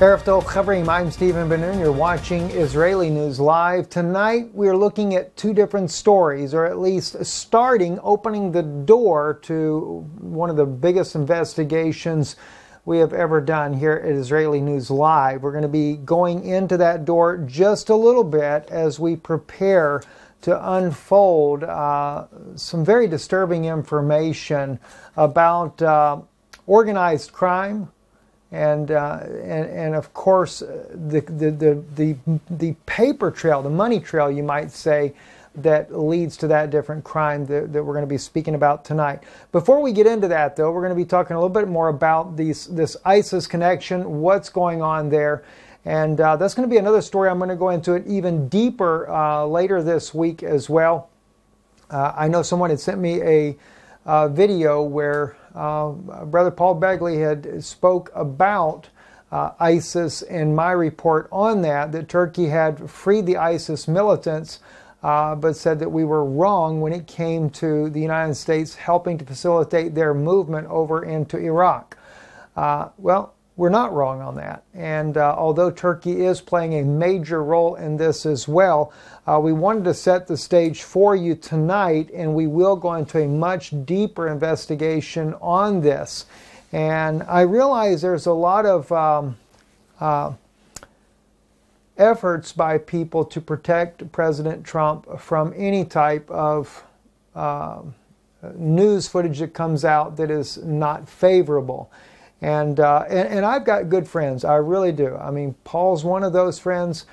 Erev Tov Chavrim, I'm Stephen Ben-Nun. You're watching Israeli News Live. Tonight we're looking at two different stories, or at least opening the door to one of the biggest investigations we have ever done here at Israeli News Live. We're going to be going into that door just a little bit as we prepare to unfold some very disturbing information about organized crime, and of course the paper trail, the money trail, you might say, that leads to that different crime that we're going to be speaking about tonight. Before we get into that, though, we're going to be talking a little bit more about this ISIS connection, what's going on there, and that's going to be another story. I'm going to go into it even deeper later this week as well. I know someone had sent me a video where Brother Paul Begley had spoke about ISIS, and my report on that Turkey had freed the ISIS militants, but said that we were wrong when it came to the United States helping to facilitate their movement over into Iraq. Well, we're not wrong on that, and although Turkey is playing a major role in this as well, we wanted to set the stage for you tonight, and we will go into a much deeper investigation on this. And I realize there's a lot of efforts by people to protect President Trump from any type of news footage that comes out that is not favorable. And I've got good friends, I really do. I mean, Paul's one of those friends.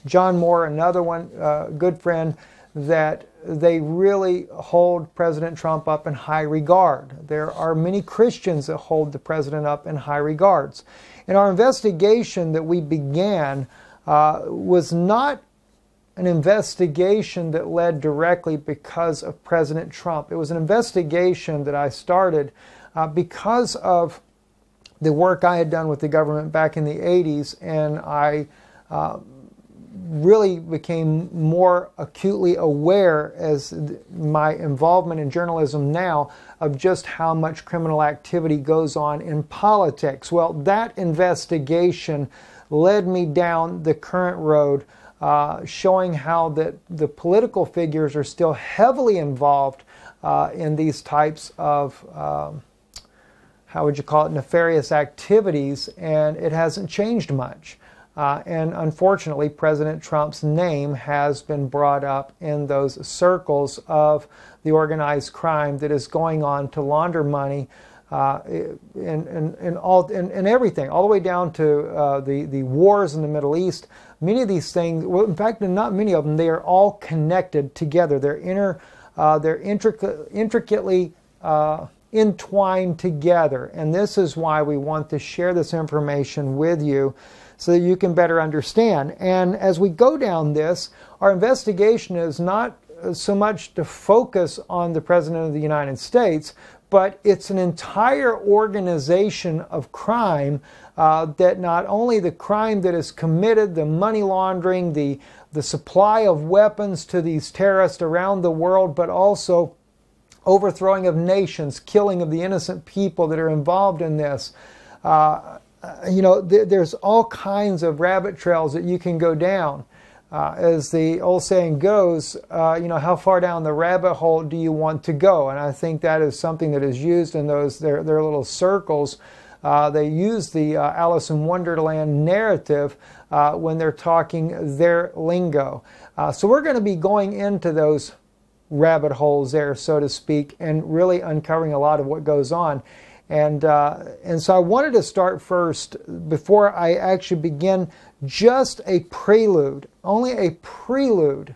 John Moore, another one, good friend, that they really hold President Trump up in high regard. There are many Christians that hold the president up in high regards. And our investigation that we began was not an investigation that led directly because of President Trump. It was an investigation that I started because of the work I had done with the government back in the 80s, and I really became more acutely aware as my involvement in journalism now of just how much criminal activity goes on in politics. Well, that investigation led me down the current road, showing how that the political figures are still heavily involved in these types of how would you call it, nefarious activities, and it hasn't changed much. And unfortunately, President Trump's name has been brought up in those circles of the organized crime that is going on to launder money and everything, all the way down to the wars in the Middle East. Many of these things, well, in fact, not many of them, they are all connected together. They're intricately entwined together, and this is why we want to share this information with you so that you can better understand. And as we go down this, our investigation is not so much to focus on the President of the United States, but it's an entire organization of crime that not only the crime that is committed, the money laundering, the supply of weapons to these terrorists around the world, but also overthrowing of nations, killing of the innocent people that are involved in this. There's all kinds of rabbit trails that you can go down. As the old saying goes, how far down the rabbit hole do you want to go? And I think that is something that is used in their little circles. They use the Alice in Wonderland narrative when they're talking their lingo. So we're going to be going into those rabbit holes there, so to speak, and really uncovering a lot of what goes on. And so I wanted to start first, before I actually begin, just a prelude, only a prelude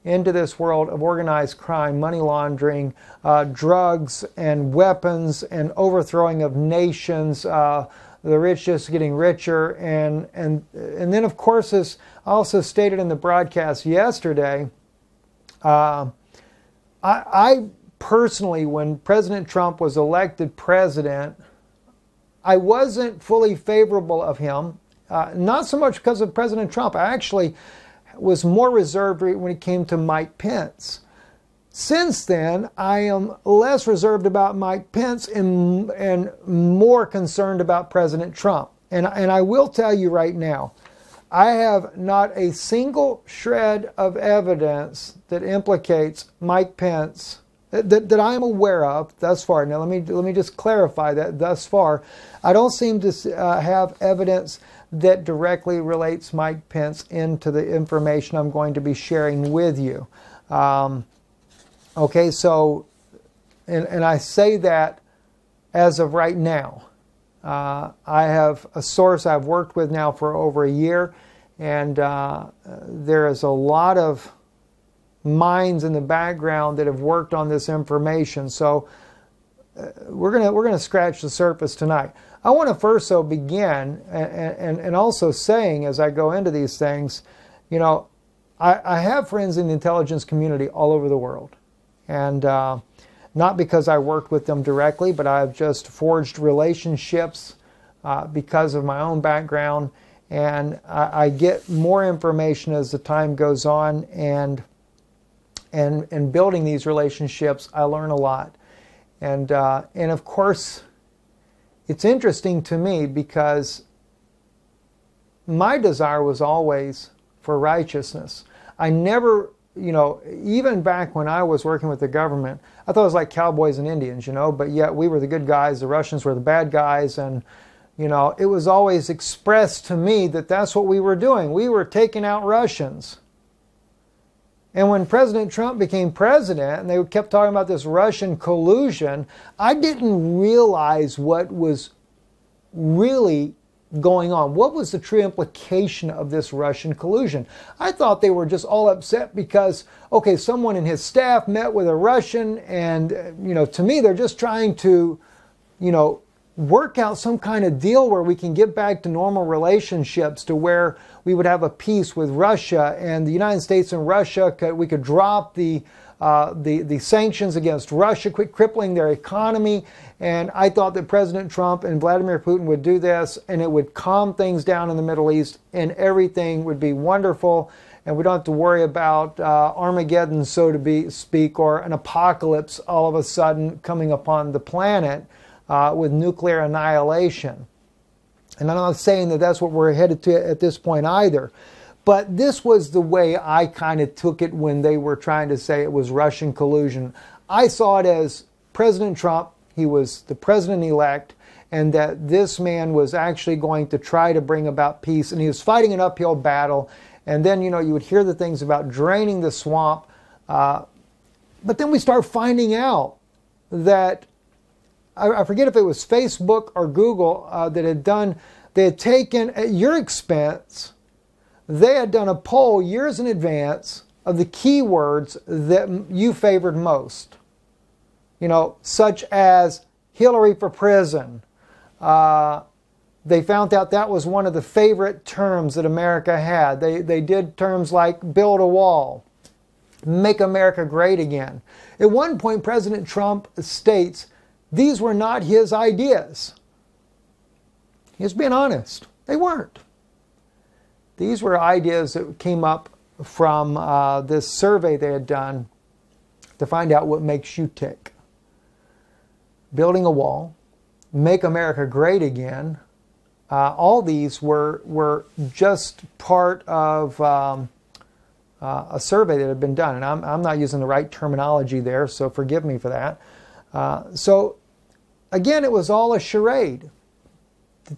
into this world of organized crime, money laundering, drugs and weapons, and overthrowing of nations, the rich just getting richer, and then, of course, as I also stated in the broadcast yesterday, I personally, when President Trump was elected president, I wasn't fully favorable of him. Not so much because of President Trump. I actually was more reserved when it came to Mike Pence. Since then, I am less reserved about Mike Pence and more concerned about President Trump. And I will tell you right now, I have not a single shred of evidence that implicates Mike Pence that I am aware of thus far. Now, let me just clarify that thus far, I don't seem to have evidence that directly relates Mike Pence into the information I'm going to be sharing with you. Okay, so, and I say that as of right now. I have a source I've worked with now for over a year, and there is a lot of minds in the background that have worked on this information. So we're gonna scratch the surface tonight. I want to first, though, begin and also saying as I go into these things, you know, I have friends in the intelligence community all over the world, and not because I worked with them directly, but I've just forged relationships because of my own background, and I get more information as the time goes on, and building these relationships, I learn a lot, and of course, it's interesting to me because my desire was always for righteousness. I never, you know, even back when I was working with the government, I thought it was like cowboys and Indians, you know, but yet we were the good guys, the Russians were the bad guys, and, you know, it was always expressed to me that that's what we were doing. We were taking out Russians. And when President Trump became president, and they kept talking about this Russian collusion, I didn't realize what was really going on. What was the true implication of this Russian collusion? I thought they were just all upset because, okay, someone in his staff met with a Russian, and, you know, to me, they're just trying to, you know, work out some kind of deal where we can get back to normal relationships, to where we would have a peace with Russia, and the United States and Russia we could drop the sanctions against Russia, quit crippling their economy. And I thought that President Trump and Vladimir Putin would do this, and it would calm things down in the Middle East, and everything would be wonderful, and we don't have to worry about Armageddon, so to speak, or an apocalypse all of a sudden coming upon the planet with nuclear annihilation. And I'm not saying that that's what we're headed to at this point either. But this was the way I kind of took it when they were trying to say it was Russian collusion. I saw it as President Trump, he was the president-elect, and that this man was actually going to try to bring about peace, and he was fighting an uphill battle. And then, you know, you would hear the things about draining the swamp. But then we start finding out that, I forget if it was Facebook or Google they had taken, at your expense, they had done a poll years in advance of the keywords that you favored most. You know, such as Hillary for prison. They found out that was one of the favorite terms that America had. They did terms like build a wall, make America great again. At one point, President Trump states these were not his ideas. He's being honest. They weren't. These were ideas that came up from this survey they had done to find out what makes you tick. Building a wall, make America great again. All these were just part of a survey that had been done. And I'm not using the right terminology there, so forgive me for that. So, again, it was all a charade.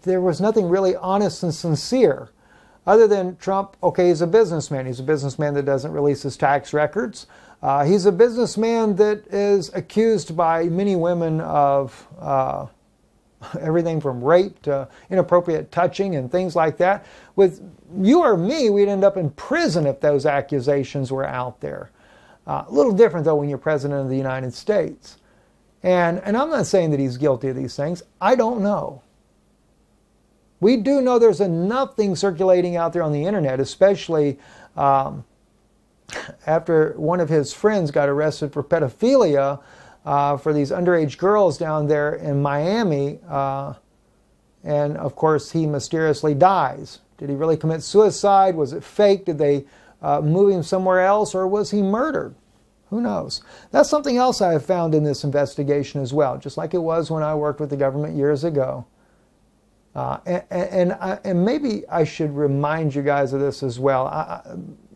There was nothing really honest and sincere. Other than Trump, okay, he's a businessman. He's a businessman that doesn't release his tax records. He's a businessman that is accused by many women of everything from rape to inappropriate touching and things like that. With you or me, we'd end up in prison if those accusations were out there. A little different, though, when you're president of the United States. And I'm not saying that he's guilty of these things. I don't know. We do know there's enough things circulating out there on the internet, especially after one of his friends got arrested for pedophilia for these underage girls down there in Miami. And, of course, he mysteriously dies. Did he really commit suicide? Was it fake? Did they move him somewhere else? Or was he murdered? Who knows? That's something else I have found in this investigation as well, just like it was when I worked with the government years ago. And maybe I should remind you guys of this as well.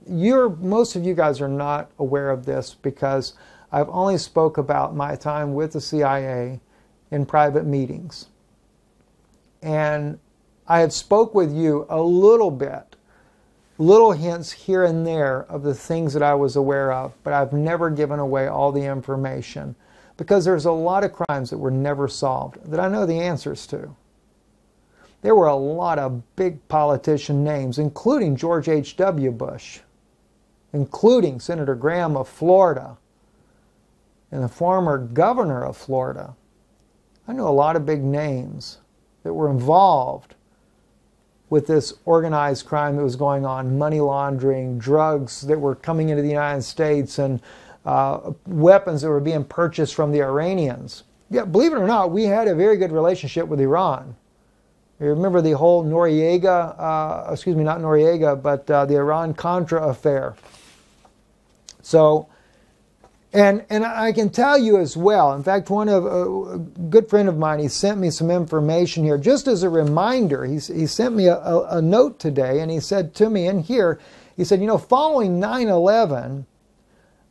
Most of you guys are not aware of this because I've only spoke about my time with the CIA in private meetings. And I have spoke with you a little bit, little hints here and there of the things that I was aware of, but I've never given away all the information because there's a lot of crimes that were never solved that I know the answers to. There were a lot of big politician names, including George H.W. Bush, including Senator Graham of Florida, and the former governor of Florida. I know a lot of big names that were involved with this organized crime that was going on, money laundering, drugs that were coming into the United States, and weapons that were being purchased from the Iranians. Yeah, believe it or not, we had a very good relationship with Iran. You remember the whole Noriega, excuse me, not Noriega, but the Iran-Contra affair. So, and I can tell you as well, in fact, a good friend of mine, he sent me some information here. Just as a reminder, he sent me a note today, and he said to me in here, he said, you know, following 9/11,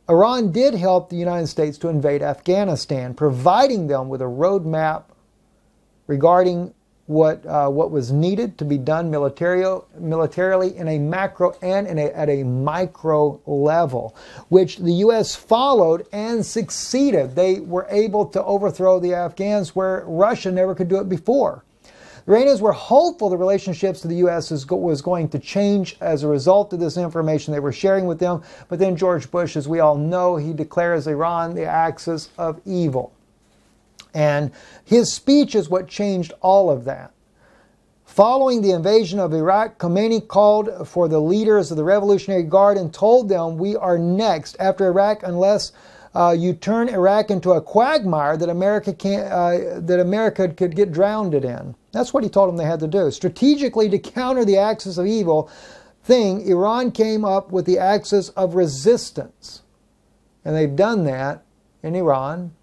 Iran did help the United States to invade Afghanistan, providing them with a roadmap regarding what was needed to be done militarily in a macro and at a micro level, which the U.S. followed and succeeded. They were able to overthrow the Afghans where Russia never could do it before. The Iranians were hopeful the relationships to the U.S. was going to change as a result of this information they were sharing with them, but then George Bush, as we all know, he declares Iran the axis of evil. And his speech is what changed all of that. Following the invasion of Iraq, Khomeini called for the leaders of the Revolutionary Guard and told them, we are next after Iraq unless you turn Iraq into a quagmire that America could get drowned in. That's what he told them they had to do. Strategically, to counter the axis of evil thing, Iran came up with the axis of resistance. And they've done that in Iran.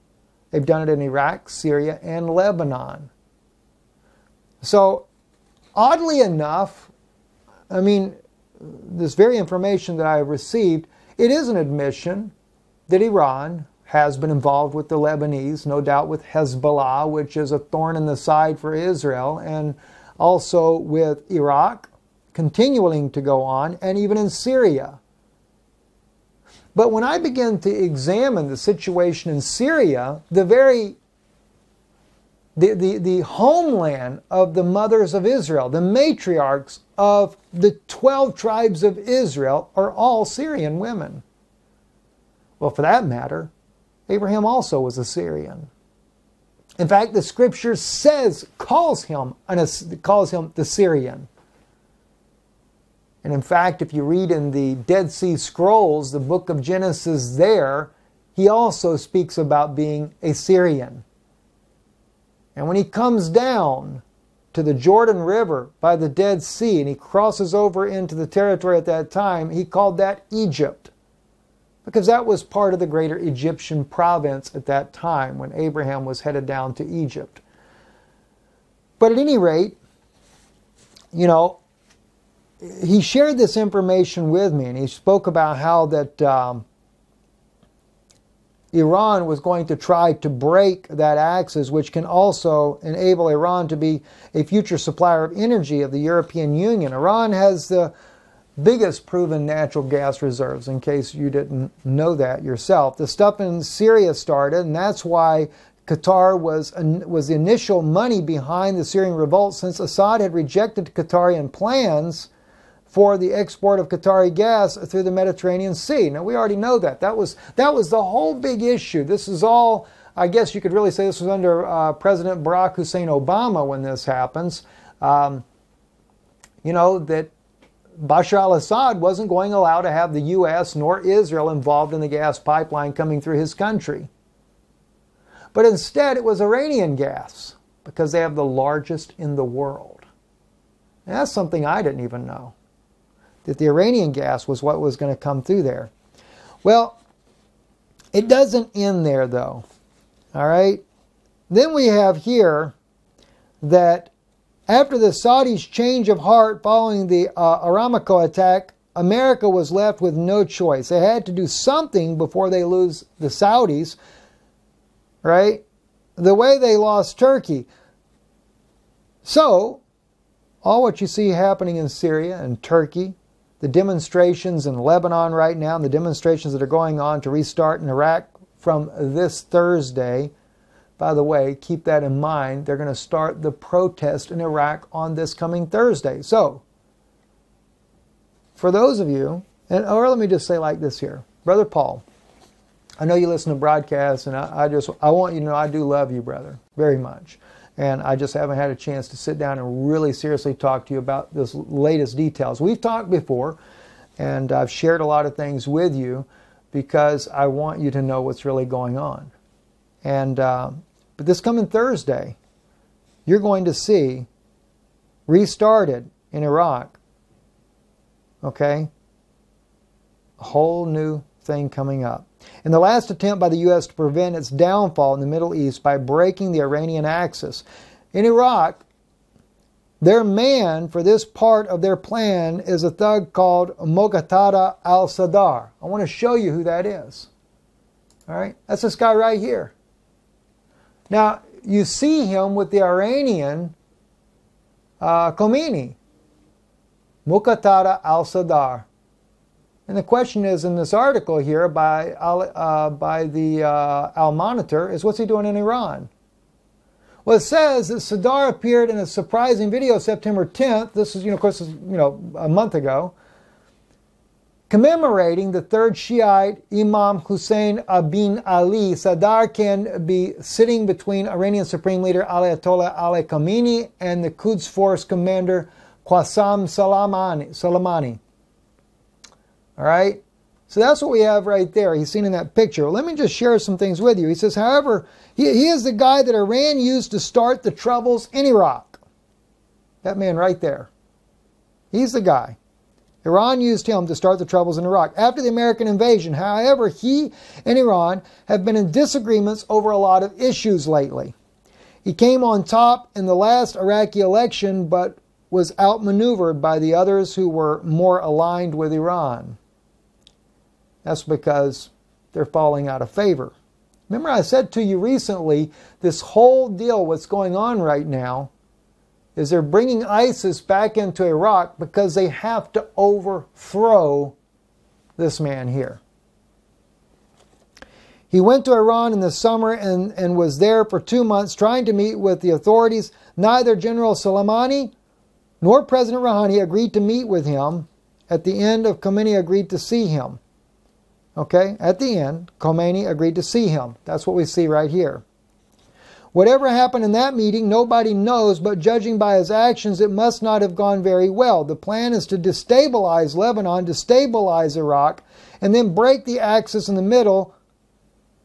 They've done it in Iraq, Syria, and Lebanon. So, oddly enough, I mean, this very information that I have received, it is an admission that Iran has been involved with the Lebanese, no doubt with Hezbollah, which is a thorn in the side for Israel, and also with Iraq, continuing to go on, and even in Syria. But when I begin to examine the situation in Syria, the homeland of the mothers of Israel, the matriarchs of the 12 tribes of Israel, are all Syrian women. Well, for that matter, Abraham also was a Syrian. In fact, the Scripture calls him the Syrian. And in fact, if you read in the Dead Sea Scrolls, the book of Genesis there, he also speaks about being a Syrian. And when he comes down to the Jordan River by the Dead Sea and he crosses over into the territory at that time, he called that Egypt, because that was part of the greater Egyptian province at that time when Abraham was headed down to Egypt. But at any rate, you know, he shared this information with me, and he spoke about how that Iran was going to try to break that axis, which can also enable Iran to be a future supplier of energy of the European Union. Iran has the biggest proven natural gas reserves, in case you didn't know that yourself. The stuff in Syria started, and that's why Qatar was the initial money behind the Syrian revolt, since Assad had rejected Qatarian plans for the export of Qatari gas through the Mediterranean Sea. Now, we already know that. That was the whole big issue. This is all, I guess you could really say this was under President Barack Hussein Obama when this happens. You know, that Bashar al-Assad wasn't going to allow to have the U.S. nor Israel involved in the gas pipeline coming through his country. But instead, it was Iranian gas, because they have the largest in the world. And that's something I didn't even know, that the Iranian gas was what was going to come through there. Well, It doesn't end there, though. All right? Then we have here that after the Saudis' change of heart following the Aramco attack, America was left with no choice. They had to do something before they lose the Saudis, right? The way they lost Turkey. So, all what you see happening in Syria and Turkey, the demonstrations in Lebanon right now, and the demonstrations that are going on to restart in Iraq from this Thursday. By the way, keep that in mind. They're going to start the protest in Iraq on this coming Thursday. So, for those of you, or let me just say like this here. Brother Paul, I know you listen to broadcasts, and I want you to know I do love you, brother, very much. And I just haven't had a chance to sit down and really seriously talk to you about this latest details. We've talked before, and I've shared a lot of things with you because I want you to know what's really going on. And but this coming Thursday, you're going to see restarted in Iraq, okay, a whole new thing coming up. In the last attempt by the U.S. to prevent its downfall in the Middle East by breaking the Iranian axis. In Iraq, their man for this part of their plan is a thug called Muqtada al-Sadr. I want to show you who that is. All right, that's this guy right here. Now, you see him with the Iranian Khomeini, Muqtada al-Sadr. And the question is in this article here by the Al Monitor is, what's he doing in Iran? Well, it says that Sadr appeared in a surprising video September 10th. This is, of course, a month ago, commemorating the third Shiite Imam Hussein bin Ali. Sadr can be sitting between Iranian Supreme Leader Ayatollah Ali Khamenei and the Quds Force commander Qassem Soleimani. All right, so that's what we have right there. He's seen in that picture. Let me just share some things with you. He says, however, he is the guy that Iran used to start the troubles in Iraq. That man right there. He's the guy. Iran used him to start the troubles in Iraq. After the American invasion, however, he and Iran have been in disagreements over a lot of issues lately. He came on top in the last Iraqi election, but was outmaneuvered by the others who were more aligned with Iran. That's because they're falling out of favor. Remember I said to you recently, this whole deal, what's going on right now, is they're bringing ISIS back into Iraq because they have to overthrow this man here. He went to Iran in the summer and was there for 2 months trying to meet with the authorities. Neither General Soleimani nor President Rouhani agreed to meet with him. At the end, Khomeini agreed to see him. Okay, at the end, Khomeini agreed to see him. That's what we see right here. Whatever happened in that meeting, nobody knows, but judging by his actions, it must not have gone very well. The plan is to destabilize Lebanon, destabilize Iraq, and then break the axis in the middle,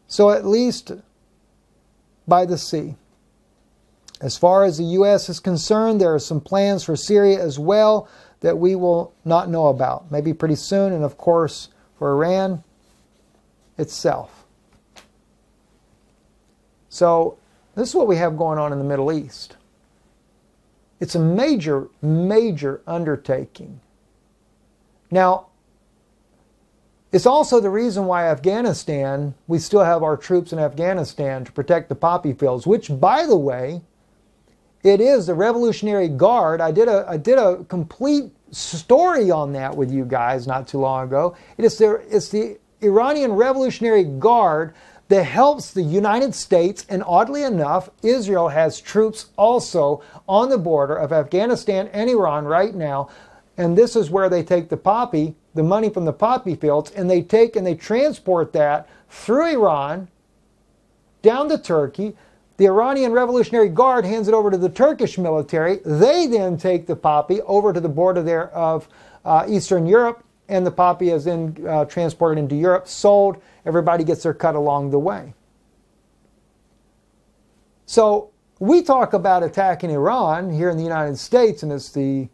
so at least by the sea. As far as the U.S. is concerned, there are some plans for Syria as well that we will not know about. Maybe pretty soon, and of course, for Iran itself. So, this is what we have going on in the Middle East. It's a major, major undertaking. Now, it's also the reason why Afghanistan, we still have our troops in Afghanistan to protect the poppy fields, which, by the way, it is the Revolutionary Guard. I did a complete story on that with you guys not too long ago. It's the Iranian Revolutionary Guard that helps the United States, and oddly enough, Israel has troops also on the border of Afghanistan and Iran right now, and this is where they take the money from the poppy fields, and they take and they transport that through Iran down to Turkey. The Iranian Revolutionary Guard hands it over to the Turkish military. They then take the poppy over to the border there of Eastern Europe, and the poppy is then transported into Europe, sold. Everybody gets their cut along the way. So we talk about attacking Iran here in the United States, and it's the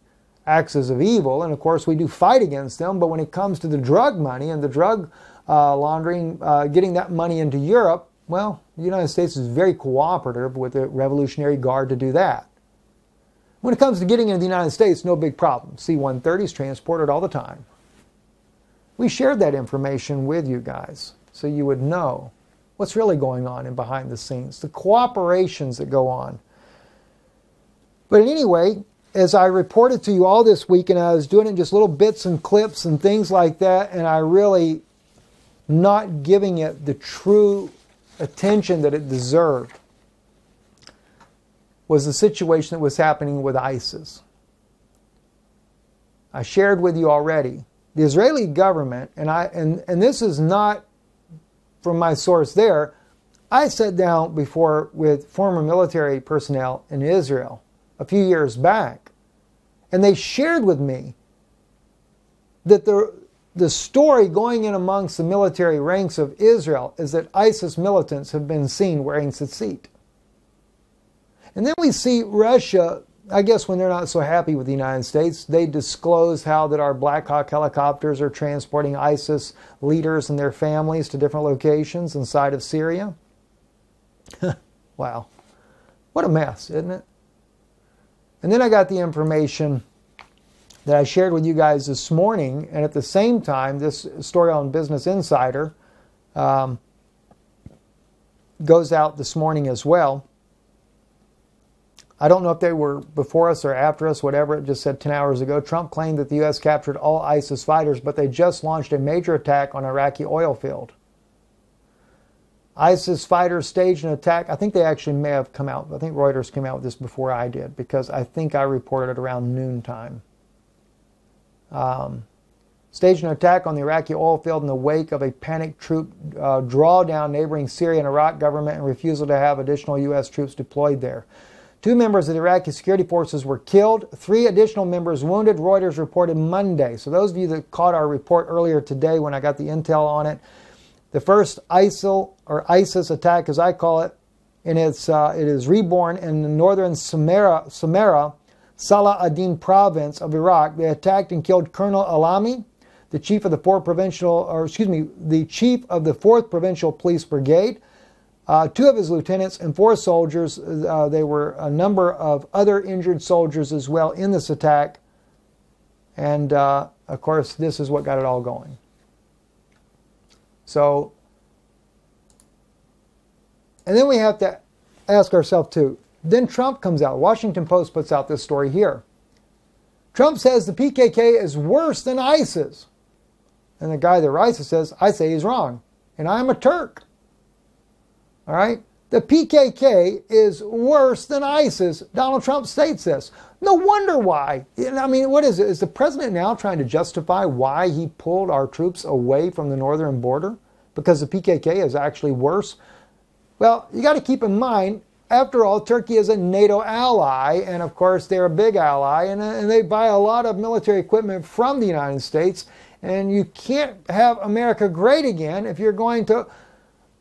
axis of evil, and of course we do fight against them, but when it comes to the drug money and the drug laundering, getting that money into Europe, well, the United States is very cooperative with the Revolutionary Guard to do that. When it comes to getting into the United States, no big problem. C-130 is transported all the time. We shared that information with you guys so you would know what's really going on in behind the scenes, the cooperations that go on. But anyway, as I reported to you all this week, and I was doing it in just little bits and clips and things like that, and I really not giving it the true attention that it deserved, was the situation that was happening with ISIS. I shared with you already. The Israeli government, and this is not from my source there, I sat down before with former military personnel in Israel a few years back, and they shared with me that the story going in amongst the military ranks of Israel is that ISIS militants have been seen wearing tzitzit. And then we see Russia, I guess when they're not so happy with the United States, they disclose how that our Black Hawk helicopters are transporting ISIS leaders and their families to different locations inside of Syria. Wow. What a mess, isn't it? And then I got the information that I shared with you guys this morning, and at the same time, this story on Business Insider goes out this morning as well. I don't know if they were before us or after us, whatever. It just said 10 hours ago. Trump claimed that the U.S. captured all ISIS fighters, but they just launched a major attack on Iraqi oil field. ISIS fighters staged an attack. I think they actually may have come out. I think Reuters came out with this before I did, because I think I reported around noontime. Staged an attack on the Iraqi oil field in the wake of a panicked troop drawdown neighboring Syria and Iraq government and refusal to have additional U.S. troops deployed there. 2 members of the Iraqi security forces were killed. 3 additional members wounded, Reuters reported Monday. So those of you that caught our report earlier today when I got the intel on it, the first ISIS attack, as I call it, and it is reborn in the northern Samarra, Salah ad-Din province of Iraq. They attacked and killed Colonel Alami, the chief of the 4th Provincial Police Brigade. 2 of his lieutenants and 4 soldiers. There were a number of other injured soldiers as well in this attack. And, of course, this is what got it all going. So, and then we have to ask ourselves, too. Then Trump comes out. Washington Post puts out this story here. Trump says the PKK is worse than ISIS. And the guy that writes it says, I say he's wrong. And I'm a Turk. All right? The PKK is worse than ISIS. Donald Trump states this. No wonder why. I mean, what is it? Is the president now trying to justify why he pulled our troops away from the northern border? Because the PKK is actually worse? Well, you got to keep in mind, after all, Turkey is a NATO ally, and of course they're a big ally, and they buy a lot of military equipment from the United States, and you can't have America great again if you're going to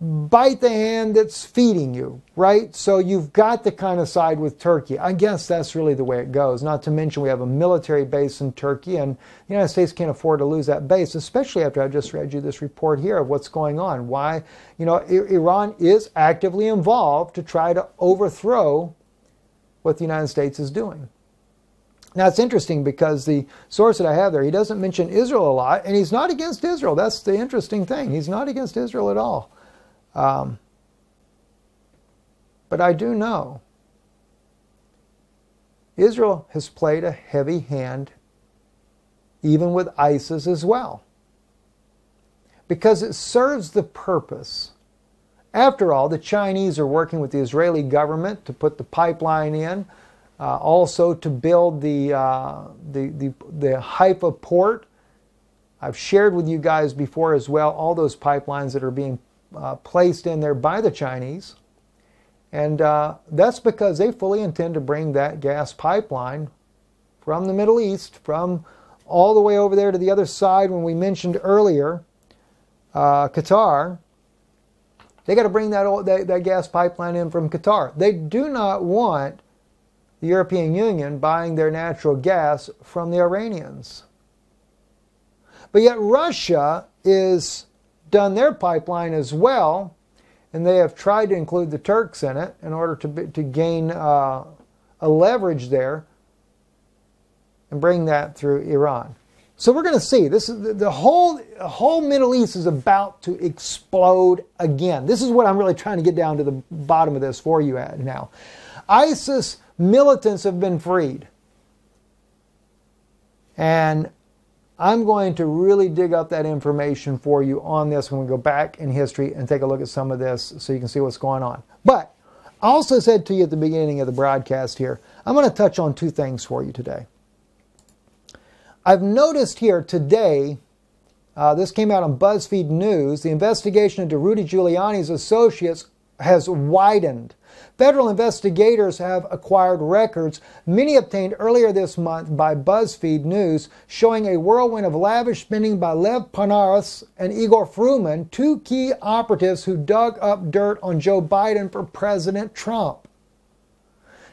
bite the hand that's feeding you, right? So you've got to kind of side with Turkey. I guess that's really the way it goes. Not to mention we have a military base in Turkey, and the United States can't afford to lose that base, especially after I just read you this report here of what's going on. Why, Iran is actively involved to try to overthrow what the United States is doing. Now, it's interesting because the source that I have there, he doesn't mention Israel a lot, and he's not against Israel. That's the interesting thing. He's not against Israel at all. But I do know Israel has played a heavy hand even with ISIS as well, because it serves the purpose. After all, the Chinese are working with the Israeli government to put the pipeline in, also to build the Haifa port. I've shared with you guys before as well all those pipelines that are being placed in there by the Chinese. And that's because they fully intend to bring that gas pipeline from the Middle East, from all the way over there to the other side when we mentioned earlier, Qatar. They got to bring that gas pipeline in from Qatar. They do not want the European Union buying their natural gas from the Iranians. But yet Russia is done their pipeline as well, and they have tried to include the Turks in it in order to gain a leverage there and bring that through Iran. So we're going to see. This is the whole Middle East is about to explode again. This is what I'm really trying to get down to the bottom of this for you now. ISIS militants have been freed. And I'm going to really dig up that information for you on this when we go back in history and take a look at some of this so you can see what's going on. But I also said to you at the beginning of the broadcast here, I'm going to touch on two things for you today. I've noticed here today, this came out on BuzzFeed News, the investigation into Rudy Giuliani's associates has widened. Federal investigators have acquired records, many obtained earlier this month by BuzzFeed News, showing a whirlwind of lavish spending by Lev Panaras and Igor Fruman, two key operatives who dug up dirt on Joe Biden for President Trump.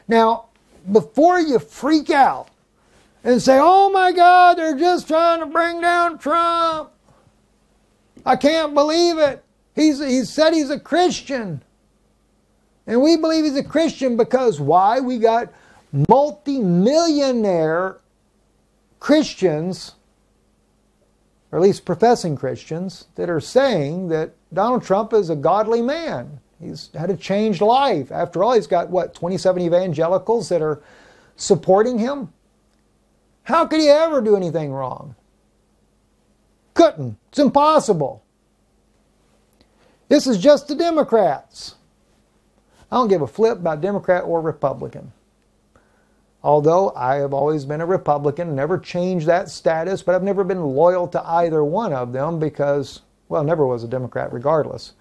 Now, before you freak out and say, oh my God, they're just trying to bring down Trump, I can't believe it. He said he's a Christian. And we believe he's a Christian because why? We got multi-millionaire Christians, or at least professing Christians, that are saying that Donald Trump is a godly man. He's had a changed life. After all, he's got, what, 27 evangelicals that are supporting him? How could he ever do anything wrong? Couldn't. It's impossible. This is just the Democrats. I don't give a flip about Democrat or Republican. Although I have always been a Republican, never changed that status, but I've never been loyal to either one of them because, well, never was a Democrat regardless.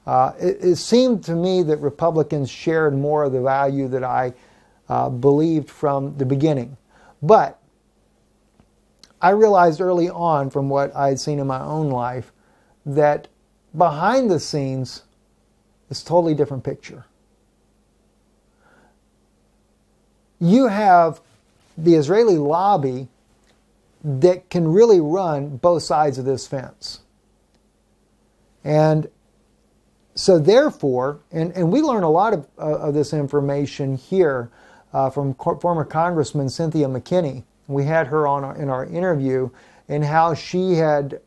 It seemed to me that Republicans shared more of the value that I believed from the beginning. But I realized early on from what I had seen in my own life that behind the scenes, it's a totally different picture. You have the Israeli lobby that can really run both sides of this fence. And so therefore, and we learn a lot of this information here from former Congressman Cynthia McKinney. We had her on in our interview, and how she had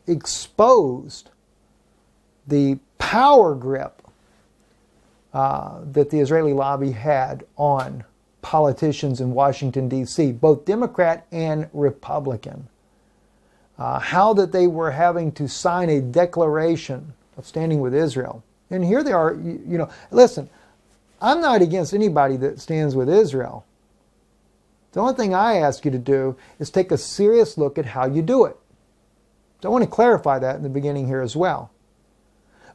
exposed the power grip that the Israeli lobby had on politicians in Washington, D.C., both Democrat and Republican. How that they were having to sign a declaration of standing with Israel. And here they are, you know, listen, I'm not against anybody that stands with Israel. The only thing I ask you to do is take a serious look at how you do it. So I want to clarify that in the beginning here as well.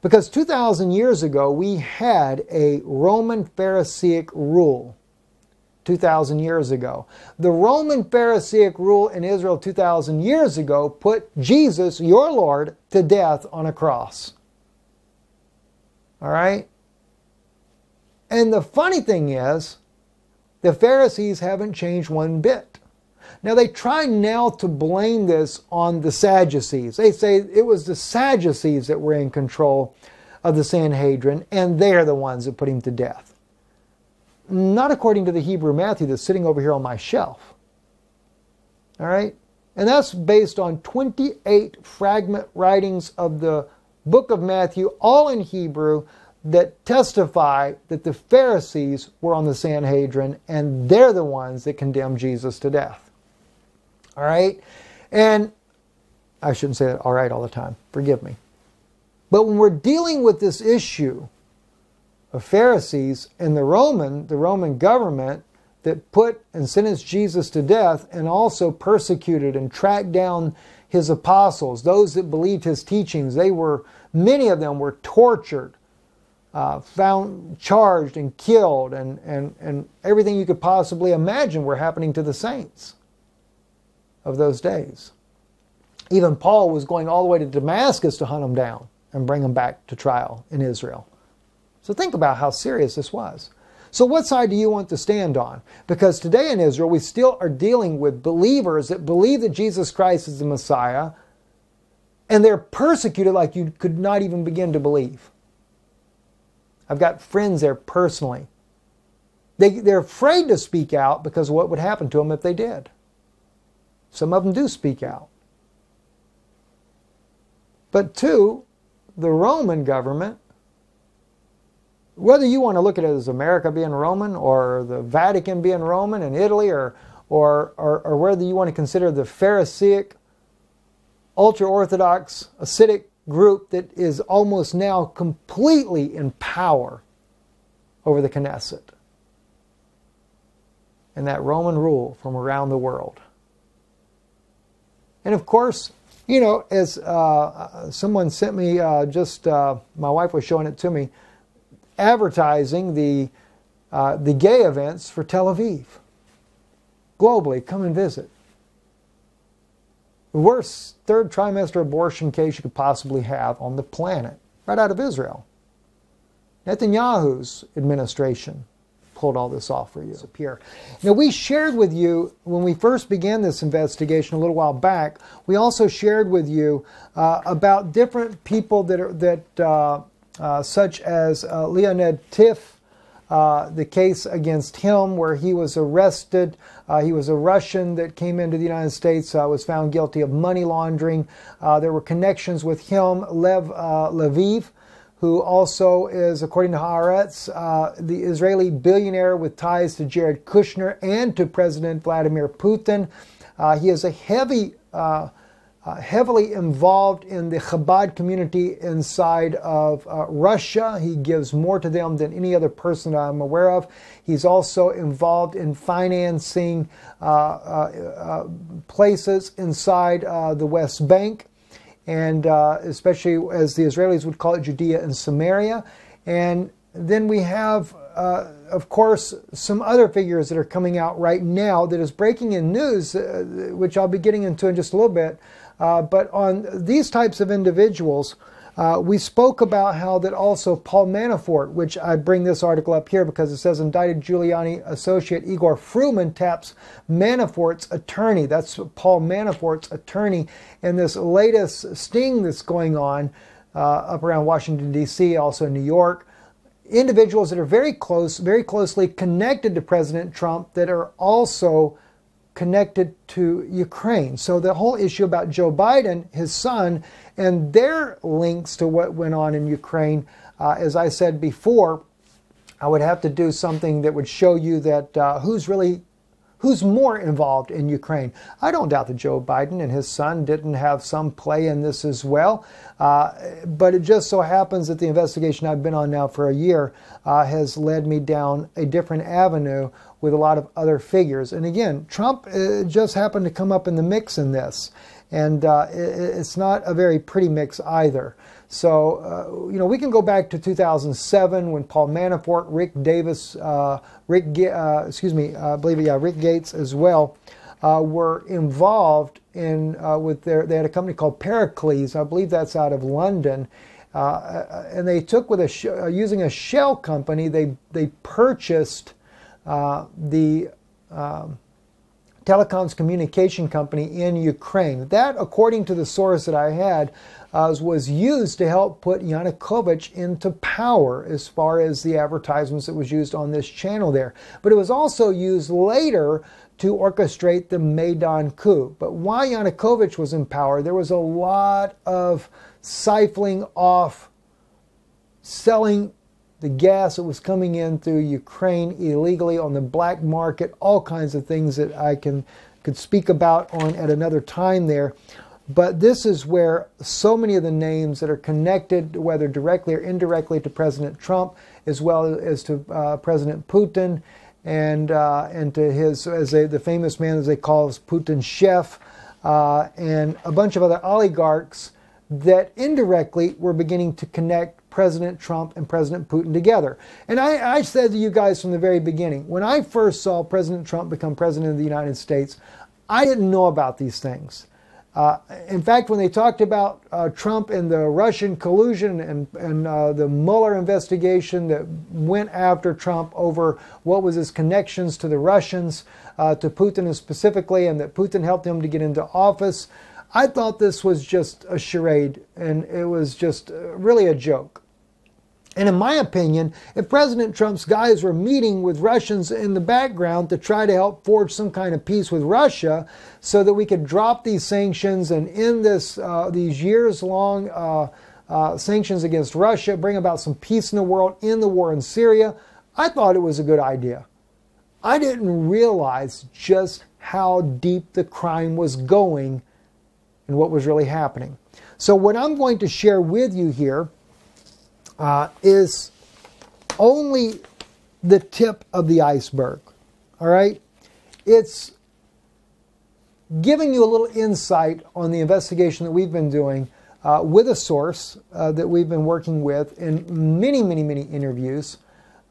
Because 2,000 years ago, we had a Roman Pharisaic rule. 2,000 years ago. The Roman Pharisaic rule in Israel 2,000 years ago put Jesus, your Lord, to death on a cross. All right? And the funny thing is, the Pharisees haven't changed one bit. Now they try now to blame this on the Sadducees. They say it was the Sadducees that were in control of the Sanhedrin, and they're the ones that put him to death. Not according to the Hebrew Matthew that's sitting over here on my shelf. All right? And that's based on 28 fragment writings of the book of Matthew, all in Hebrew, that testify that the Pharisees were on the Sanhedrin, and they're the ones that condemned Jesus to death. All right? And I shouldn't say that all right all the time. Forgive me. But when we're dealing with this issue of Pharisees and the Roman government that put and sentenced Jesus to death and also persecuted and tracked down his apostles, those that believed his teachings, many of them were tortured, found charged and killed, and everything you could possibly imagine were happening to the saints of those days. Even Paul was going all the way to Damascus to hunt them down and bring them back to trial in Israel. So think about how serious this was. So what side do you want to stand on? Because today in Israel, we still are dealing with believers that believe that Jesus Christ is the Messiah, And they're persecuted like you could not even begin to believe. I've got friends there personally. They're afraid to speak out because of what would happen to them if they did. Some of them do speak out. But two, the Roman government, whether you want to look at it as America being Roman or the Vatican being Roman and Italy or whether you want to consider the Pharisaic, ultra-Orthodox, Hasidic group that is almost now completely in power over the Knesset and that Roman rule from around the world. And of course, you know, as someone sent me my wife was showing it to me, advertising the gay events for Tel Aviv. Globally, come and visit. The worst third trimester abortion case you could possibly have on the planet, right out of Israel. Netanyahu's administration pulled all this off for you. Now, we shared with you, when we first began this investigation a little while back, we also shared with you about different people such as Leonid Tiff, the case against him where he was arrested. He was a Russian that came into the United States, was found guilty of money laundering. There were connections with him. Lev Lviv, who also is, according to Haaretz, the Israeli billionaire with ties to Jared Kushner and to President Vladimir Putin. He is a heavily involved in the Chabad community inside of Russia. He gives more to them than any other person that I'm aware of. He's also involved in financing places inside the West Bank, and especially, as the Israelis would call it, Judea and Samaria. And then we have, of course, some other figures that are coming out right now that is breaking in news, which I'll be getting into in just a little bit. But on these types of individuals, we spoke about how that also Paul Manafort, which I bring this article up here because it says indicted Giuliani associate Igor Fruman taps Manafort's attorney. That's Paul Manafort's attorney in this latest sting that's going on up around Washington, D.C., also in New York. Individuals that are very closely connected to President Trump that are also connected to Ukraine. So the whole issue about Joe Biden, his son, and their links to what went on in Ukraine, as I said before, I would have to do something that would show you that who's more involved in Ukraine. I don't doubt that Joe Biden and his son didn't have some play in this as well, but it just so happens that the investigation I've been on now for a year has led me down a different avenue with a lot of other figures. And again, Trump just happened to come up in the mix in this. And it's not a very pretty mix either. So, you know, we can go back to 2007 when Paul Manafort, Rick Gates as well, were involved in, they had a company called Pericles, I believe that's out of London, and they took using a shell company, they purchased the telecoms communication company in Ukraine. That, according to the source that I had, was used to help put Yanukovych into power as far as the advertisements that was used on this channel there. But it was also used later to orchestrate the Maidan coup. But while Yanukovych was in power, there was a lot of siphoning off, selling the gas that was coming in through Ukraine illegally on the black market, all kinds of things that I could speak about on at another time there. But this is where so many of the names that are connected, whether directly or indirectly, to President Trump, as well as to President Putin, and to his, the famous man, as they call us, Putin's chef, and a bunch of other oligarchs that indirectly were beginning to connect President Trump and President Putin together. And I said to you guys from the very beginning, when I first saw President Trump become President of the United States, I didn't know about these things. In fact, when they talked about Trump and the Russian collusion and the Mueller investigation that went after Trump over what was his connections to the Russians, to Putin specifically, and that Putin helped him to get into office, I thought this was just a charade, and it was just really a joke. And in my opinion, if President Trump's guys were meeting with Russians in the background to try to help forge some kind of peace with Russia so that we could drop these sanctions and end these years-long sanctions against Russia, bring about some peace in the world, end the war in Syria, I thought it was a good idea. I didn't realize just how deep the crime was going and what was really happening. So what I'm going to share with you here is only the tip of the iceberg. All right? It's giving you a little insight on the investigation that we've been doing with a source that we've been working with in many, many, many interviews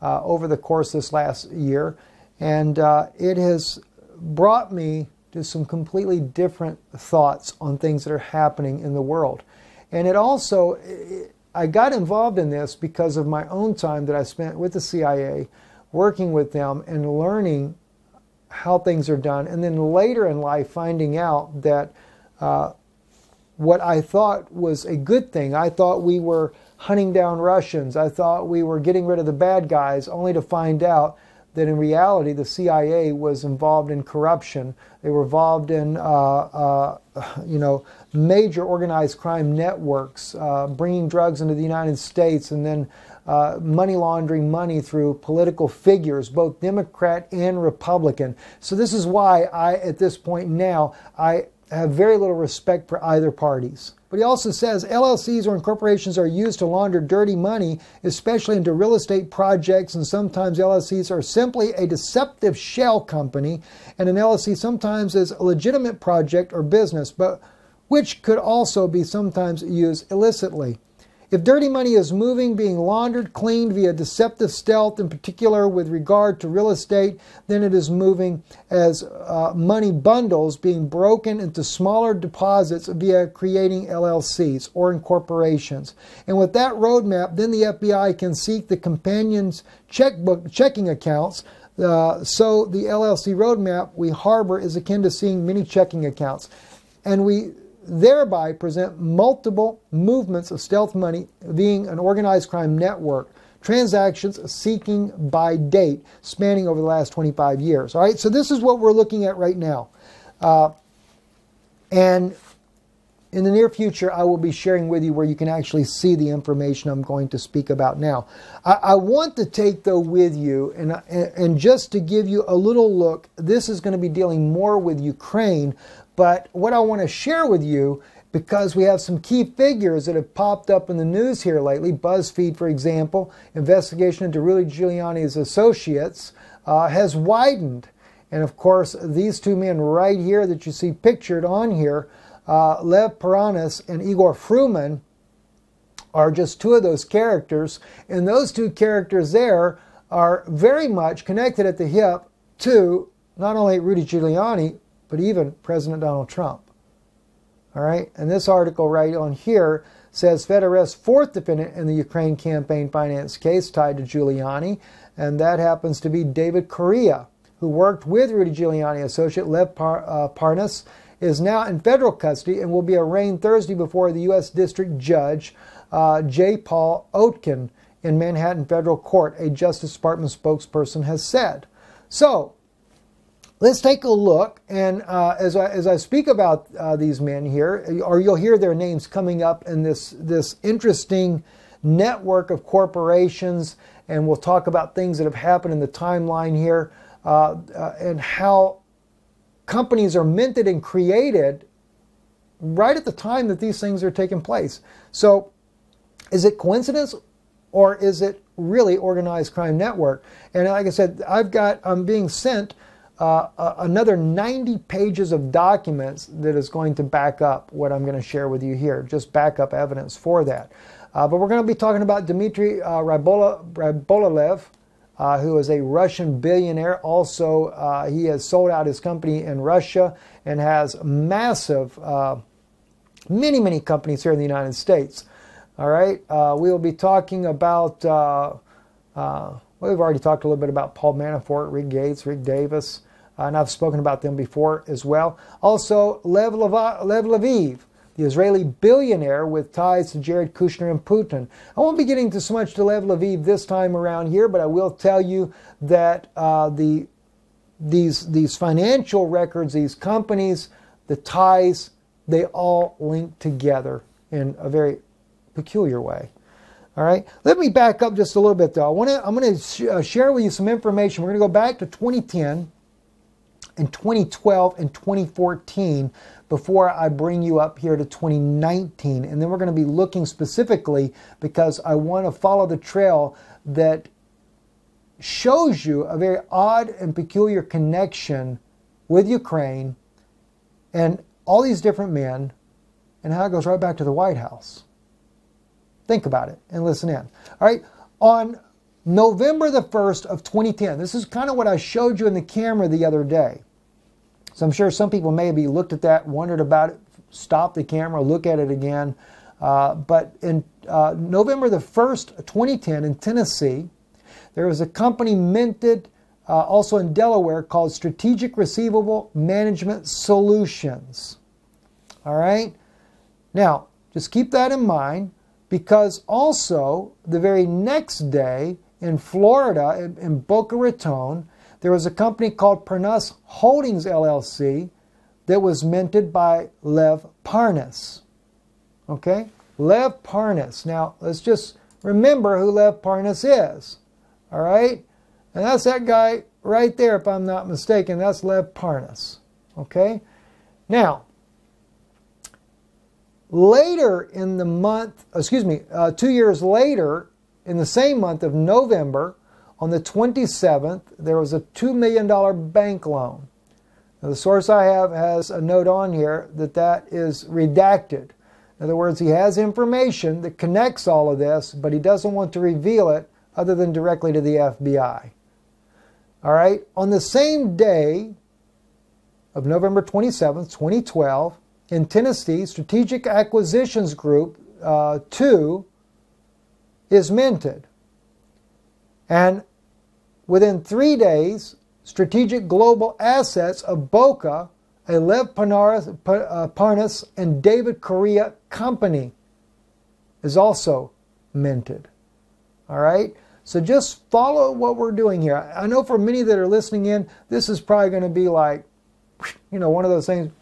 over the course of this last year. And it has brought me to some completely different thoughts on things that are happening in the world. And it also, I got involved in this because of my own time that I spent with the CIA, working with them and learning how things are done. And then later in life, finding out that what I thought was a good thing, I thought we were hunting down Russians, I thought we were getting rid of the bad guys, only to find out that in reality the CIA was involved in corruption. They were involved in major organized crime networks, bringing drugs into the United States, and then money laundering money through political figures, both Democrat and Republican. So this is why at this point now, I have very little respect for either parties. But he also says LLCs or incorporations are used to launder dirty money, especially into real estate projects, and sometimes LLCs are simply a deceptive shell company, and an LLC sometimes is a legitimate project or business, but which could also be sometimes used illicitly. If dirty money is moving, being laundered, cleaned via deceptive stealth, in particular with regard to real estate, then it is moving as money bundles being broken into smaller deposits via creating LLCs or incorporations. And with that roadmap, then the FBI can seek the companion's checking accounts. So the LLC roadmap we harbor is akin to seeing many checking accounts. And we thereby present multiple movements of stealth money being an organized crime network, transactions seeking by date spanning over the last 25 years. All right, so this is what we're looking at right now. And in the near future, I will be sharing with you where you can actually see the information I'm going to speak about now. I want to take, though, with you, and just to give you a little look, this is going to be dealing more with Ukraine. But what I want to share with you, because we have some key figures that have popped up in the news here lately, BuzzFeed, for example, investigation into Rudy Giuliani's associates has widened. And of course, these two men right here that you see pictured on here, Lev Paranis and Igor Fruman, are just two of those characters. And those two characters there are very much connected at the hip to not only Rudy Giuliani, but even President Donald Trump. All right, and this article right on here says Fed arrests fourth defendant in the Ukraine campaign finance case tied to Giuliani, and that happens to be David Correa, who worked with Rudy Giuliani associate Lev Parnas, is now in federal custody and will be arraigned Thursday before the U.S. District Judge J. Paul Oetken in Manhattan Federal Court, a Justice Department spokesperson has said. So, let's take a look, and as I speak about these men here, or you'll hear their names coming up in this interesting network of corporations, and we'll talk about things that have happened in the timeline here, and how companies are minted and created right at the time that these things are taking place. So, is it coincidence, or is it really organized crime network? And like I said, I'm being sent another 90 pages of documents that is going to back up what I'm going to share with you here, just backup evidence for that. But we're going to be talking about Dmitry Rybolovlev, who is a Russian billionaire. Also, he has sold out his company in Russia and has massive, many, many companies here in the United States. All right, we will be talking about, we've already talked a little bit about Paul Manafort, Rick Gates, Rick Davis. and I've spoken about them before as well. Also, Lev Lviv, the Israeli billionaire with ties to Jared Kushner and Putin. I won't be getting to so much to Lev Lviv this time around here, but I will tell you that these financial records, these companies, the ties, they all link together in a very peculiar way. All right, let me back up just a little bit though. I'm going to share with you some information. We're going to go back to 2010 and 2012 and 2014 before I bring you up here to 2019. And then we're going to be looking specifically, because I want to follow the trail that shows you a very odd and peculiar connection with Ukraine and all these different men, and how it goes right back to the White House. Think about it and listen in. All right, on November the 1st of 2010, this is kind of what I showed you in the camera the other day. So I'm sure some people maybe looked at that, wondered about it, stopped the camera, look at it again. But in November the 1st, 2010, in Tennessee, there was a company minted also in Delaware called Strategic Receivable Management Solutions. All right? Now, just keep that in mind, because also the very next day in Florida, in Boca Raton, there was a company called Parnas Holdings LLC that was minted by Lev Parnas. Okay? Lev Parnas. Now, let's just remember who Lev Parnas is. All right? And that's that guy right there, if I'm not mistaken. That's Lev Parnas. Okay? Now, later in the month, 2 years later, in the same month of November, on the 27th, there was a $2 million bank loan. Now, the source I have has a note on here that is redacted. In other words, he has information that connects all of this, but he doesn't want to reveal it other than directly to the FBI. All right, on the same day of November 27th, 2012, in Tennessee, Strategic Acquisitions Group 2 is minted. And within 3 days, Strategic Global Assets of Boca, a Lev Parnas and David Correa company, is also minted. All right? So just follow what we're doing here. I know for many that are listening in, this is probably going to be like, one of those things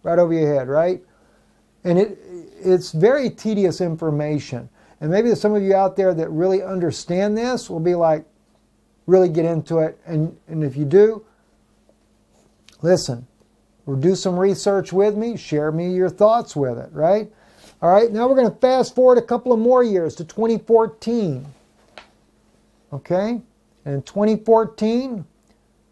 right over your head, right? And it's very tedious information. And maybe there's some of you out there that really understand this will be like, really get into it. And if you do, listen, or do some research with me, share me your thoughts with it, right? All right, now we're going to fast forward a couple of more years to 2014. Okay? And in 2014,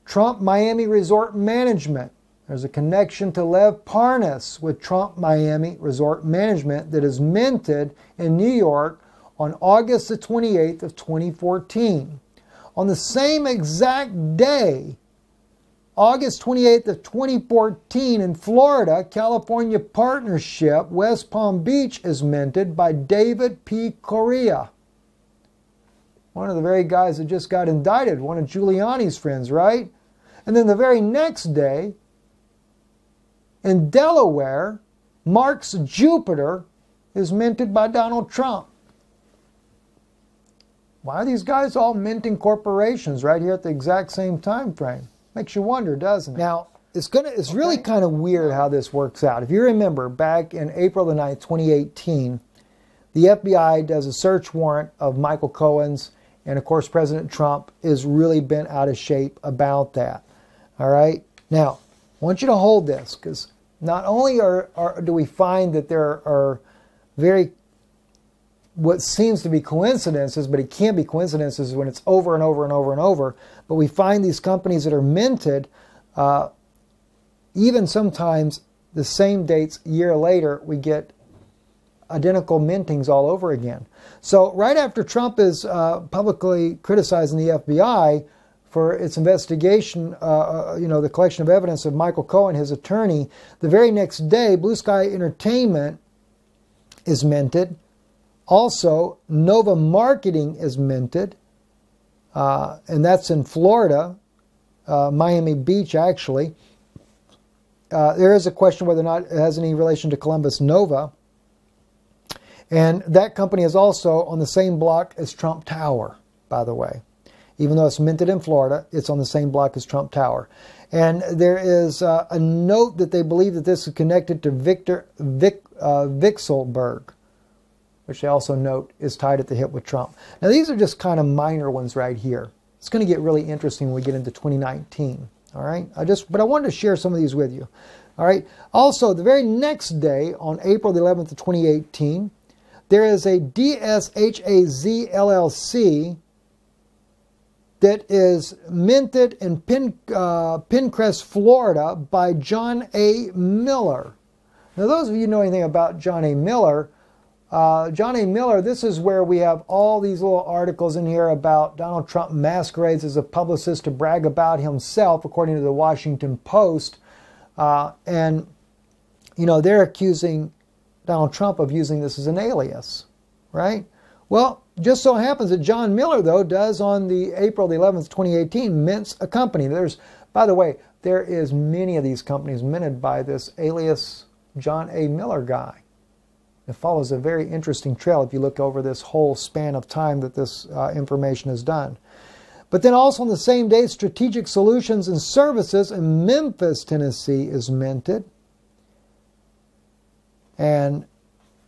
Trump Miami Resort Management. There's a connection to Lev Parnas with Trump Miami Resort Management that is minted in New York on August the 28th of 2014. On the same exact day, August 28th of 2014 in Florida, California Partnership, West Palm Beach is minted by David P. Correa. One of the very guys that just got indicted, one of Giuliani's friends, right? And then the very next day, in Delaware, Mark's Jupiter is minted by Donald Trump. Why are these guys all minting corporations right here at the exact same time frame? Makes you wonder, doesn't it? Now, it's really kind of weird how this works out. If you remember, back in April the 9th, 2018, the FBI does a search warrant of Michael Cohen's, and of course President Trump is really bent out of shape about that. All right? Now, I want you to hold this, because not only do we find that there are what seems to be coincidences, but it can't be coincidences when it's over and over and over and over, but we find these companies that are minted, even sometimes the same dates a year later, we get identical mintings all over again. So right after Trump is publicly criticizing the FBI for its investigation, the collection of evidence of Michael Cohen, his attorney, the very next day, Blue Sky Entertainment is minted. Also, Nova Marketing is minted, and that's in Florida. Miami Beach, actually. There is a question whether or not it has any relation to Columbus Nova. And that company is also on the same block as Trump Tower, by the way. Even though it's minted in Florida, it's on the same block as Trump Tower. And there is a note that they believe that this is connected to Vixelberg, which they also note is tied at the hip with Trump. Now, these are just kind of minor ones right here. It's going to get really interesting when we get into 2019. All right, but I wanted to share some of these with you. All right. Also, the very next day, on April the 11th of 2018, there is a DSHAZ LLC that is minted in Pinecrest, Florida by John A. Miller. Now, those of you who know anything about John A. Miller, this is where we have all these little articles in here about Donald Trump masquerades as a publicist to brag about himself, according to the Washington Post. And, you know, they're accusing Donald Trump of using this as an alias, right? Well, just so happens that John Miller, though, does on the April the 11th, 2018, mints a company. By the way, there is many of these companies minted by this alias John A. Miller guy. It follows a very interesting trail if you look over this whole span of time that this information is done. But then also on the same day, Strategic Solutions and Services in Memphis, Tennessee is minted. And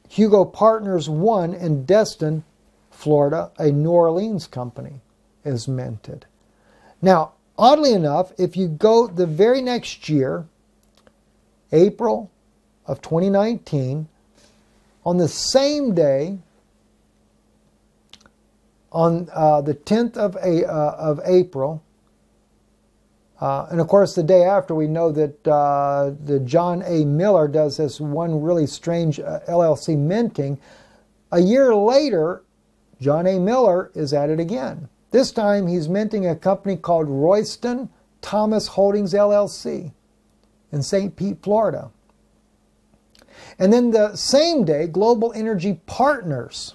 Hugo Partners 1 in Destin, Florida, a New Orleans company, is minted. Now, oddly enough, if you go the very next year, April of 2019, on the same day, on the 10th of April, and of course the day after, we know that the John A. Miller does this one really strange LLC minting. A year later, John A. Miller is at it again. This time he's minting a company called Royston Thomas Holdings LLC in St. Pete, Florida. And then the same day, Global Energy Partners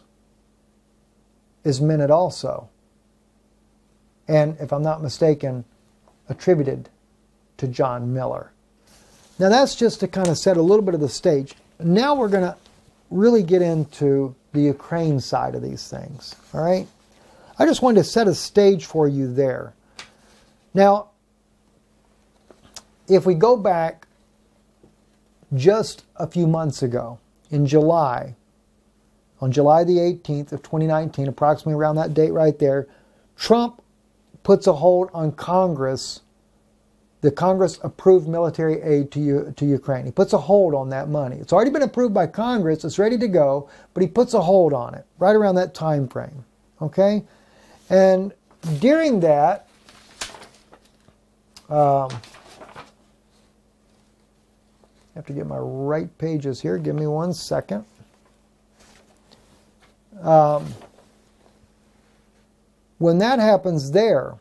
is minted also. And if I'm not mistaken, attributed to John Miller. Now that's just to kind of set a little bit of the stage. Now we're going to really get into the Ukraine side of these things. All right? I just wanted to set a stage for you there. Now, if we go back just a few months ago, in July, on July the 18th of 2019, approximately around that date right there, Trump puts a hold on Congress, the Congress-approved military aid to Ukraine. He puts a hold on that money. It's already been approved by Congress. It's ready to go, but he puts a hold on it right around that time frame. Okay? And during that, I have to get my right pages here. Give me 1 second. When that happens there,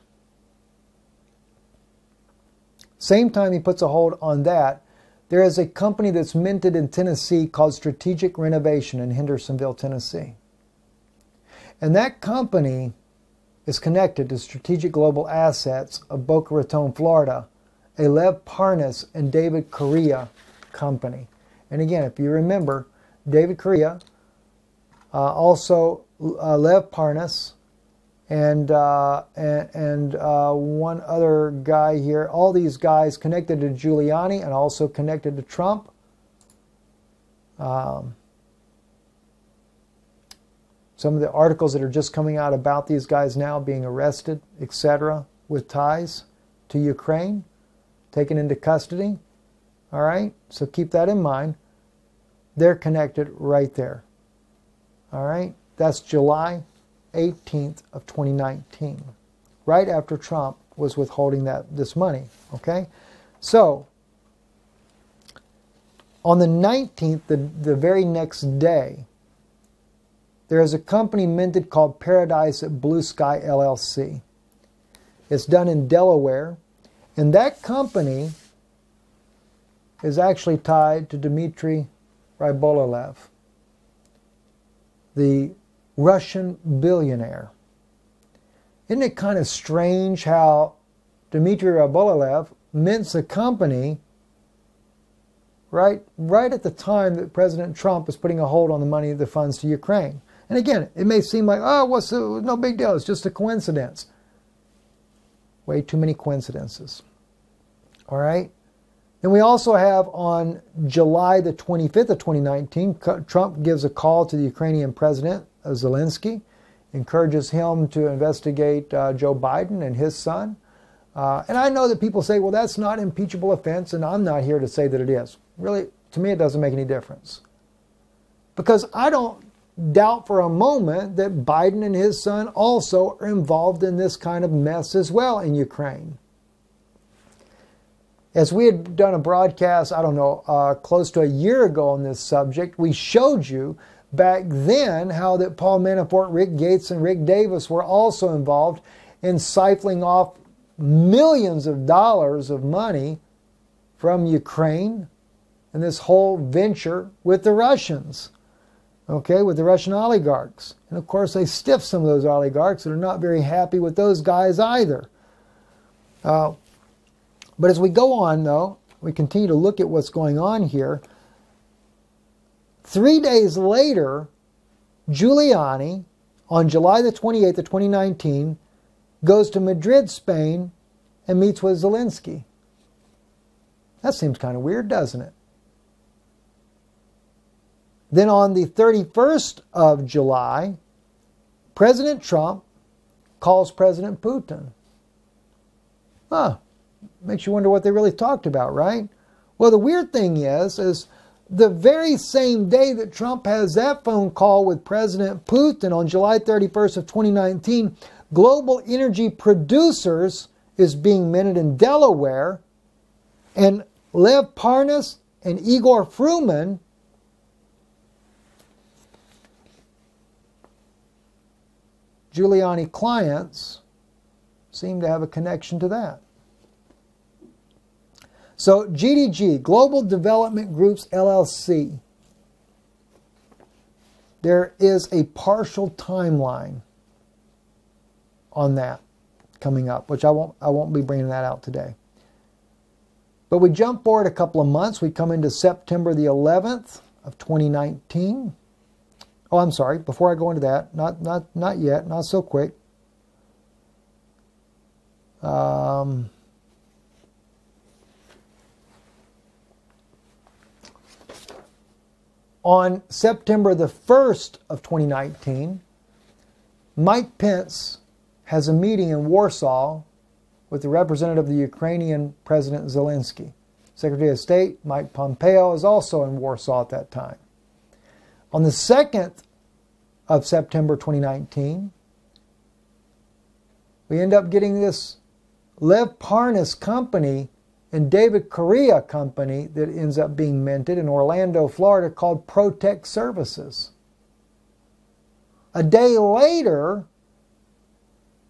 same time he puts a hold on that, there is a company that's minted in Tennessee called Strategic Renovation in Hendersonville, Tennessee. And that company is connected to Strategic Global Assets of Boca Raton, Florida, a Lev Parnas and David Correa company. And again, if you remember, David Correa, also Lev Parnas, and one other guy here. All these guys connected to Giuliani and also connected to Trump. Some of the articles that are just coming out about these guys now being arrested, etc., with ties to Ukraine, taken into custody. All right, so keep that in mind. They're connected right there. All right, that's July 18th of 2019, right after Trump was withholding this money. Okay, so on the 19th, the very next day, there is a company minted called Paradise at Blue Sky LLC. It's done in Delaware, and that company is actually tied to Dmitry Rybolovlev, the Russian billionaire. Isn't it kind of strange how Dmitry Rybolovlev mints a company right at the time that President Trump is putting a hold on the money, the funds to Ukraine. And again, it may seem like, oh, no big deal, it's just a coincidence. Way too many coincidences. All right? And we also have on July the 25th of 2019, Trump gives a call to the Ukrainian President, Zelensky, encourages him to investigate Joe Biden and his son. And I know that people say, well, that's not impeachable offense, and I'm not here to say that it is. Really, to me, it doesn't make any difference. Because I don't doubt for a moment that Biden and his son also are involved in this kind of mess as well in Ukraine. As we had done a broadcast, I don't know, close to a year ago on this subject, we showed you back then how that Paul Manafort, Rick Gates, and Rick Davis were also involved in siphoning off millions of dollars of money from Ukraine and this whole venture with the Russians, okay, with the Russian oligarchs. And of course, they stiffed some of those oligarchs that are not very happy with those guys either. But as we go on, though, we continue to look at what's going on here. 3 days later, Giuliani, on July the 28th of 2019, goes to Madrid, Spain, and meets with Zelensky. That seems kind of weird, doesn't it? Then on the 31st of July, President Trump calls President Putin. Makes you wonder what they really talked about, right? Well, the weird thing is the very same day that Trump has that phone call with President Putin on July 31st of 2019, Global Energy Producers is being minted in Delaware, and Lev Parnas and Igor Fruman, Giuliani clients, seem to have a connection to that. So GDG, Global Development Groups LLC, there is a partial timeline on that coming up, which I won't be bringing that out today. But we jump forward a couple of months. We come into September the 11th of 2019. Oh, I'm sorry. Before I go into that, not yet, not so quick. On September the 1st of 2019, Mike Pence has a meeting in Warsaw with the representative of the Ukrainian President Zelensky. Secretary of State Mike Pompeo is also in Warsaw at that time. On the 2nd of September 2019, we end up getting this Lev Parnas company and David Correa company that ends up being minted in Orlando, Florida, called Protect Services. A day later,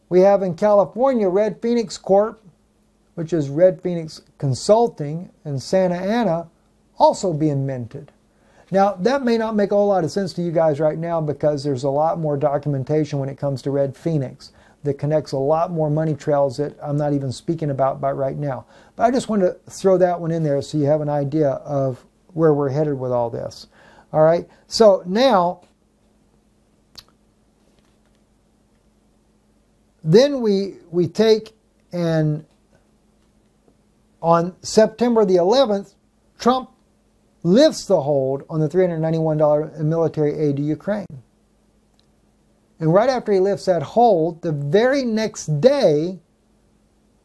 we have in California Red Phoenix Corp, which is Red Phoenix Consulting in Santa Ana, also being minted. Now, that may not make a whole lot of sense to you guys right now because there's a lot more documentation when it comes to Red Phoenix that connects a lot more money trails that I'm not even speaking about right now. But I just wanted to throw that one in there so you have an idea of where we're headed with all this. All right, so now, then we take and on September the 11th, Trump lifts the hold on the $391 in military aid to Ukraine. And right after he lifts that hold, the very next day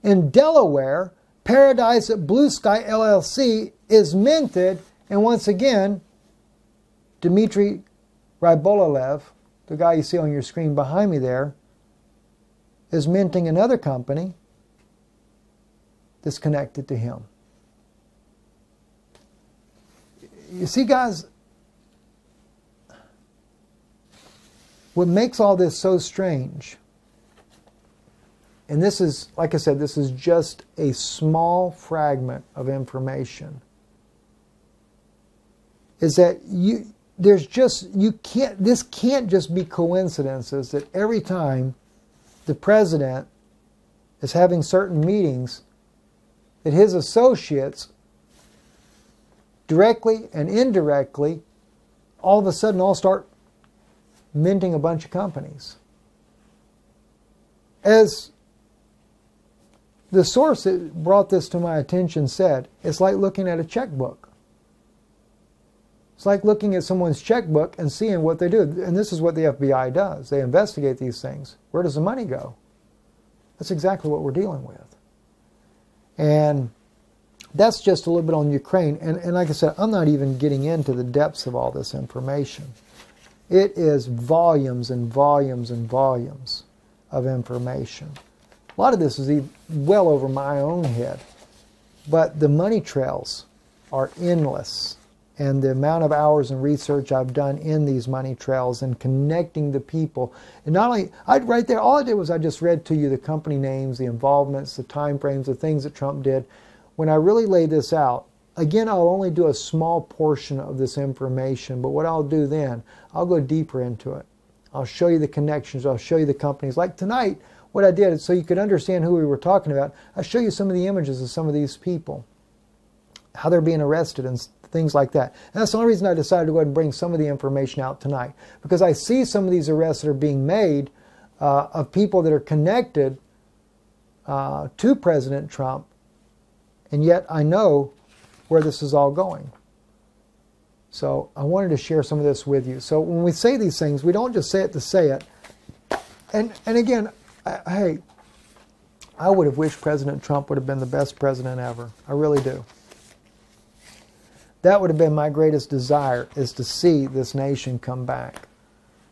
in Delaware, Paradise at Blue Sky LLC is minted. And once again, Dmitry Rybolovlev, the guy you see on your screen behind me there, is minting another company that's connected to him. You see, guys, what makes all this so strange, and this is, like I said, this is just a small fragment of information, is that this can't just be coincidences that every time the president is having certain meetings that his associates, directly and indirectly, all of a sudden all start minting a bunch of companies. As the source that brought this to my attention said, it's like looking at a checkbook. It's like looking at someone's checkbook and seeing what they do. And this is what the FBI does. They investigate these things. Where does the money go? That's exactly what we're dealing with. And that's just a little bit on Ukraine. And like I said, I'm not even getting into the depths of all this information. It is volumes and volumes and volumes of information. A lot of this is well over my own head. But the money trails are endless. And the amount of hours and research I've done in these money trails and connecting the people. And not only, right there, all I did was I just read to you the company names, the involvements, the time frames, the things that Trump did. When I really lay this out, again, I'll only do a small portion of this information. But what I'll do then, I'll go deeper into it. I'll show you the connections. I'll show you the companies. Like tonight, what I did, so you could understand who we were talking about, I'll show you some of the images of some of these people, how they're being arrested and things like that. And that's the only reason I decided to go ahead and bring some of the information out tonight. Because I see some of these arrests that are being made of people that are connected to President Trump, and yet I know where this is all going. So I wanted to share some of this with you. So when we say these things, we don't just say it to say it. And again, hey, I would have wished President Trump would have been the best president ever. I really do. That would have been my greatest desire, is to see this nation come back.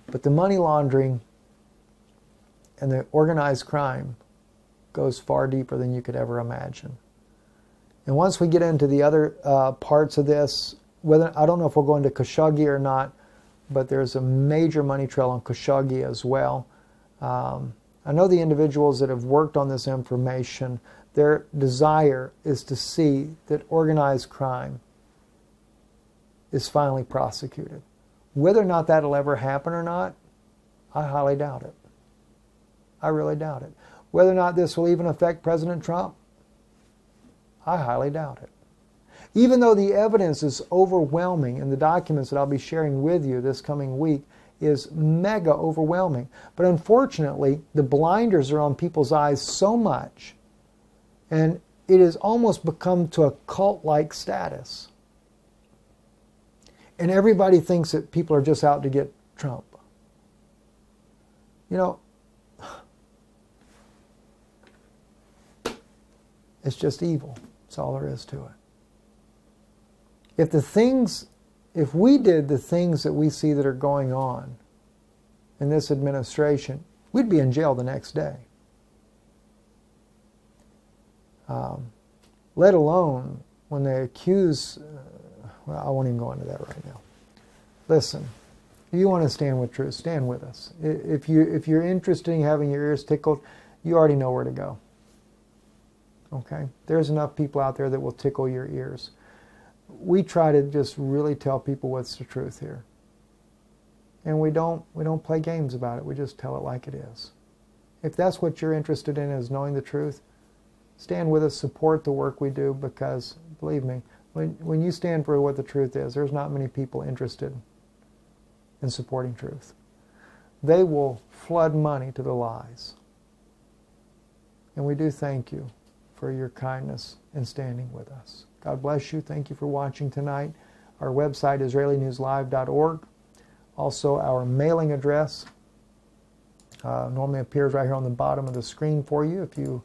But the money laundering and the organized crime goes far deeper than you could ever imagine. And once we get into the other parts of this, I don't know if we'll go into Khashoggi or not, but there's a major money trail on Khashoggi as well. I know the individuals that have worked on this information, their desire is to see that organized crime is finally prosecuted. Whether or not that'll ever happen or not, I highly doubt it. I really doubt it. Whether or not this will even affect President Trump, I highly doubt it. Even though the evidence is overwhelming in the documents that I'll be sharing with you this coming week is mega overwhelming. But unfortunately, the blinders are on people's eyes so much, and it has almost become to a cult-like status. And everybody thinks that people are just out to get Trump. You know, it's just evil. That's all there is to it. If we did the things that we see that are going on in this administration, we'd be in jail the next day. Let alone when they accuse, well, I won't even go into that right now. Listen, if you want to stand with truth, stand with us. If you're interested in having your ears tickled, you already know where to go. Okay? There's enough people out there that will tickle your ears. We try to just really tell people what's the truth here. And we don't play games about it. We just tell it like it is. If that's what you're interested in, is knowing the truth, stand with us, support the work we do, because believe me, when you stand for what the truth is, there's not many people interested in supporting truth. They will flood money to the lies. And we do thank you for your kindness in standing with us. God bless you. Thank you for watching tonight. Our website is IsraeliNewsLive.org. Also, our mailing address normally appears right here on the bottom of the screen for you. If you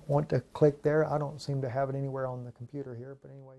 want to click there, I don't seem to have it anywhere on the computer here, but anyway.